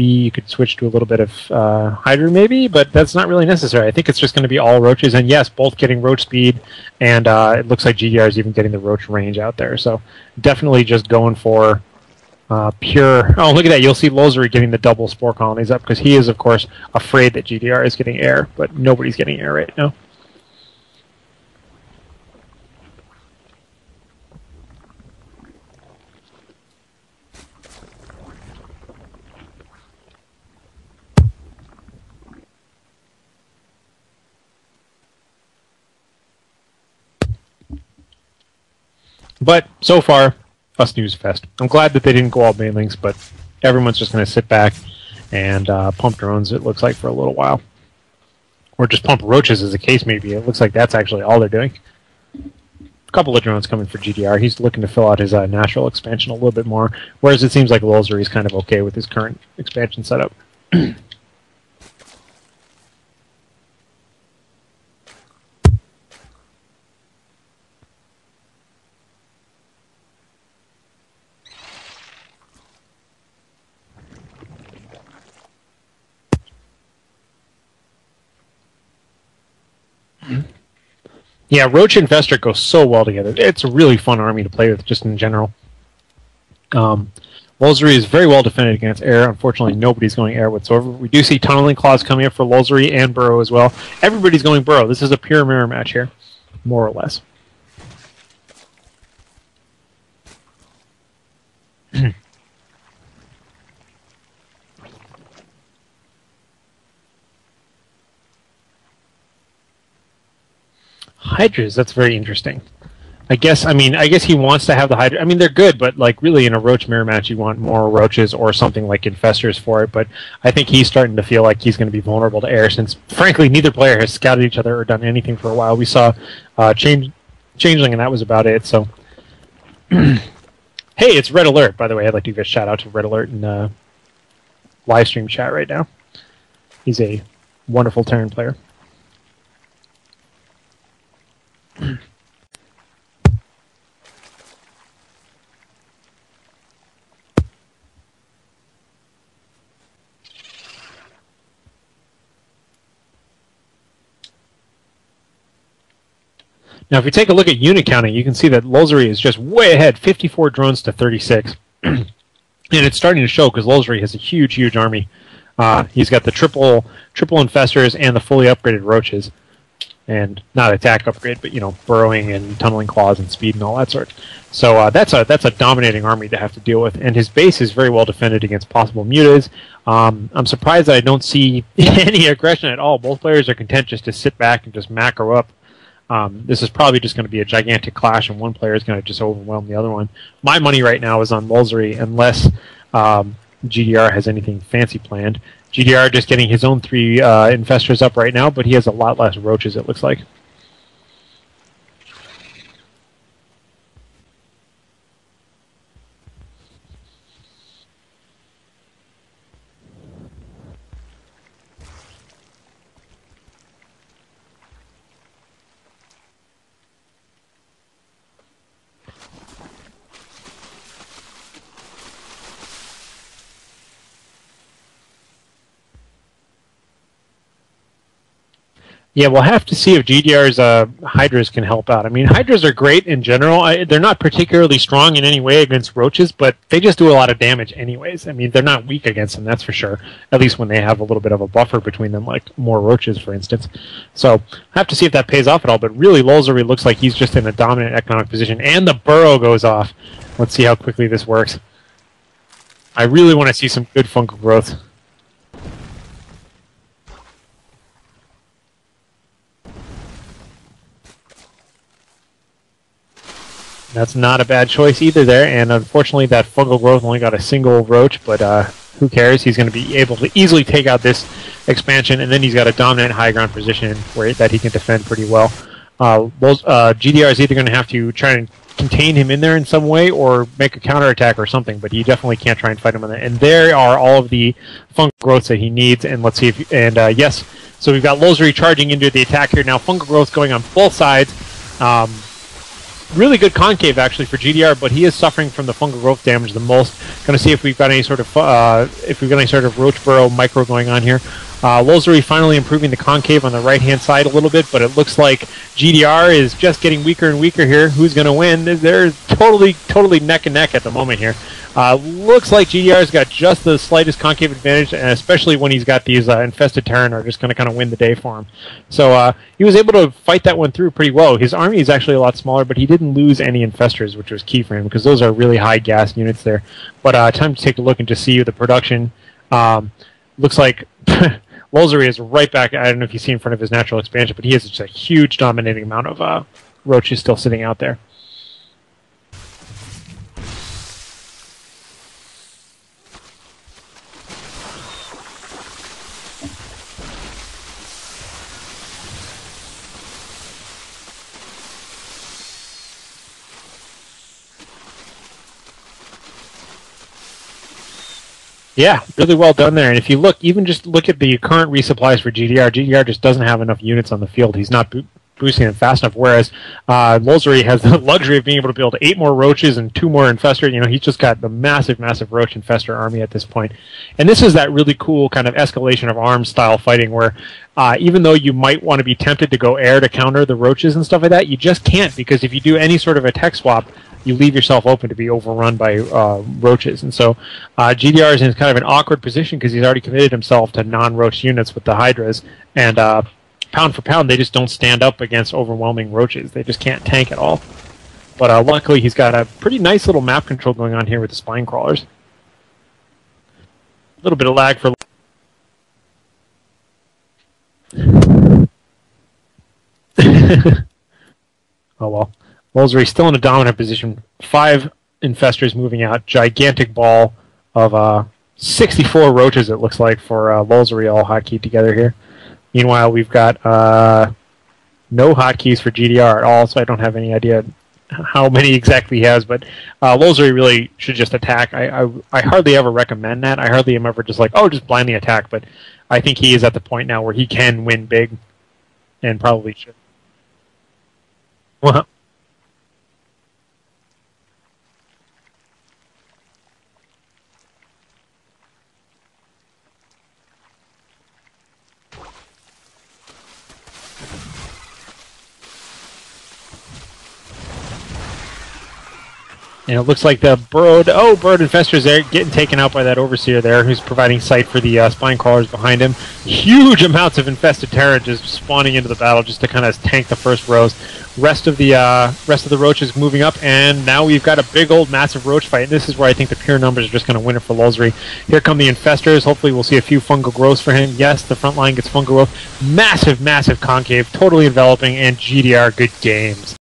you could switch to a little bit of Hydra maybe, but that's not really necessary. I think it's just going to be all roaches, and yes, both getting roach speed, and it looks like GdR is even getting the roach range out there. So definitely just going for pure... Oh, look at that. You'll see Lulzury getting the double spore colonies up, because he is, of course, afraid that GdR is getting air, but nobody's getting air right now. But so far, a snooze fest. I'm glad that they didn't go all banelings, but everyone's just going to sit back and pump drones, it looks like, for a little while. Or just pump roaches, as the case may be. It looks like that's actually all they're doing. A couple of drones coming for GdR. He's looking to fill out his natural expansion a little bit more, whereas it seems like Lulzury is kind of okay with his current expansion setup. Yeah, Roach and Fester go so well together. It's a really fun army to play with, just in general. Lulzury is very well defended against air. Unfortunately, nobody's going air whatsoever. We do see Tunneling Claws coming up for Lulzury and Burrow as well. Everybody's going Burrow. This is a pure mirror match here, more or less. Hydras, that's very interesting. I guess he wants to have the Hydra. I mean, they're good, but like really in a Roach mirror match, you want more Roaches or something like Infestors for it. But I think he's starting to feel like he's going to be vulnerable to air, since frankly neither player has scouted each other or done anything for a while. We saw Changeling, and that was about it. So, hey, it's Red Alert, by the way. I'd like to give a shout out to Red Alert in live stream chat right now. He's a wonderful Terran player. Now, if you take a look at unit counting, you can see that Lulzury is just way ahead, 54 drones to 36. And it's starting to show, because Lulzury has a huge, huge army. He's got the triple Infestors and the fully upgraded Roaches. And not attack upgrade, but, you know, burrowing and tunneling claws and speed and all that sort. So that's a dominating army to have to deal with. And his base is very well defended against possible mutas. I'm surprised that I don't see any aggression at all. Both players are content just to sit back and just macro up. This is probably just going to be a gigantic clash, and one player is going to just overwhelm the other one. My money right now is on Lulzury, unless GdR has anything fancy planned. GdR just getting his own 3 Infestors up right now, but he has a lot less Roaches, it looks like. Yeah, we'll have to see if GdR's Hydras can help out. I mean, Hydras are great in general. They're not particularly strong in any way against Roaches, but they just do a lot of damage anyways. I mean, they're not weak against them, that's for sure. At least when they have a little bit of a buffer between them, like more Roaches, for instance. So, I'll have to see if that pays off at all, but really, Lulzury looks like he's just in a dominant economic position, and the Burrow goes off. Let's see how quickly this works. I really want to see some good fungal growth. That's not a bad choice either there, and unfortunately that fungal growth only got a single Roach, but who cares? He's going to be able to easily take out this expansion, and then he's got a dominant high ground position where that he can defend pretty well. GdR is either going to have to try and contain him in there in some way or make a counterattack or something, but he definitely can't try and fight him on that. And there are all of the fungal growths that he needs, and let's see if... And yes, so we've got Lulzury charging into the attack here. Now fungal growth going on both sides. really good concave actually for GdR, but he is suffering from the fungal growth damage the most. Going to see if we've got any sort of roach burrow micro going on here. Lulzury finally improving the concave on the right-hand side a little bit, but it looks like GdR is just getting weaker and weaker here. Who's going to win? They're totally neck and neck at the moment here. Looks like GdR's got just the slightest concave advantage, and especially when he's got these infested Terran are just going to kind of win the day for him. So he was able to fight that one through pretty well. His army is actually a lot smaller, but he didn't lose any infestors, which was key for him, because those are really high gas units there. But time to take a look and just see the production. Looks like Lulzury is right back. I don't know if you see in front of his natural expansion, but he has just a huge dominating amount of roaches still sitting out there. Yeah, really well done there. And if you look, even just look at the current resupplies for GdR. GdR just doesn't have enough units on the field. He's not boosting them fast enough. Whereas Lulzury has the luxury of being able to build 8 more roaches and 2 more infestors. You know, he's just got the massive roach infestor army at this point. And this is that really cool kind of escalation of arms style fighting where even though you might want to be tempted to go air to counter the roaches and stuff like that, you just can't, because if you do any sort of a tech swap, you leave yourself open to be overrun by roaches. And so GdR is in kind of an awkward position because he's already committed himself to non-roach units with the Hydras, and pound for pound, they just don't stand up against overwhelming roaches. They just can't tank at all. But luckily, he's got a pretty nice little map control going on here with the spine crawlers. A little bit of lag for... Oh well. Lulzury still in a dominant position. 5 infestors moving out. Gigantic ball of 64 roaches, it looks like, for Lulzury all hotkeyed together here. Meanwhile, we've got no hotkeys for GdR at all, so I don't have any idea how many exactly he has, but Lulzury really should just attack. I hardly ever recommend that. I hardly am ever just like, oh, just blindly attack, but I think he is at the point now where he can win big, and probably should. Well, and it looks like the burrowed infestors there getting taken out by that overseer there, who's providing sight for the spine crawlers behind him. Huge amounts of infested Terra just spawning into the battle just to kind of tank the first rows. Rest of the roaches moving up, and now we've got a big old massive roach fight. And this is where I think the pure numbers are just going to win it for Lulzury. Here come the infestors. Hopefully we'll see a few fungal growths for him. Yes, the front line gets fungal growth. Massive concave, totally enveloping, and GdR good games.